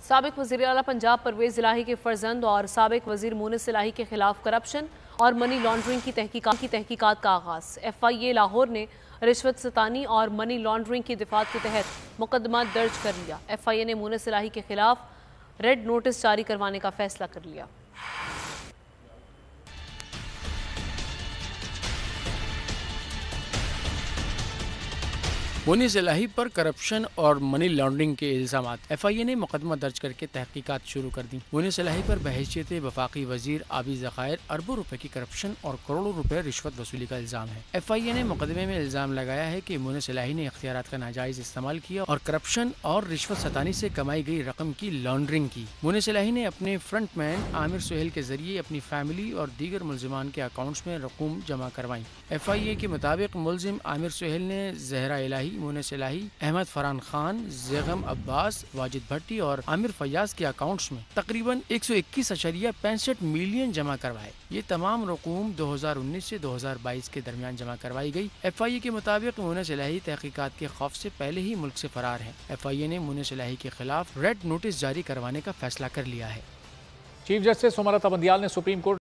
साबिक वज़ीर आला पंजाब परवेज़ इलाही के फर्जंद और साबिक वज़ीर मुनिस इलाही के खिलाफ करप्शन और मनी लॉन्ड्रिंग की तहकीकात का आगाज़। FIA लाहौर ने रिश्वत सतानी और मनी लॉन्ड्रिंग की दिफात के तहत मुकदमा दर्ज कर लिया। FIA ने मुनिस इलाही के खिलाफ रेड नोटिस जारी करवाने का फैसला कर लिया। मुनिस इलाही पर करप्शन और मनी लॉन्ड्रिंग के इल्जामात। FIA ने मुकदमा दर्ज करके तहकीकात शुरू कर दी। मुनिस इलाही पर बहैसियत वफाकी वजीर आबी ज़खायर अरबों रुपए की करप्शन और करोड़ों रुपए रिश्वत वसूली का इल्जाम है। FIA ने मुकदमे में इल्जाम लगाया है कि मुनिस इलाही ने इख्तियारात का नाजायज इस्तेमाल किया और करप्शन और रिश्वत सतानी से कमाई गई रकम की लॉन्ड्रिंग की। मुनिस इलाही ने अपने फ्रंटमैन आमिर सुहेल के जरिए अपनी फैमिली और दीगर मुल्जिमान के अकाउंट्स में रकूम जमा करवाई। FIA के मुताबिक मुल्जिम आमिर सुहेल ने जहरा इलाही, मुनिस इलाही, अहमद फरहान खान, ज़ैगम अब्बास, वाजिद भट्टी और आमिर फयाज के अकाउंट्स में तकरीबन 121.65 मिलियन जमा करवाए। ये तमाम रकूम 2019 से 2022 के दरमियान जमा करवाई गई। FIA के मुताबिक मुनिस इलाही तहकीकात के खौफ से पहले ही मुल्क से फरार है। FIA ने मुनिस इलाही के खिलाफ रेड नोटिस जारी करवाने का फैसला कर लिया है। चीफ जस्टिस उमर अता बंदियाल ने सुप्रीम कोर्ट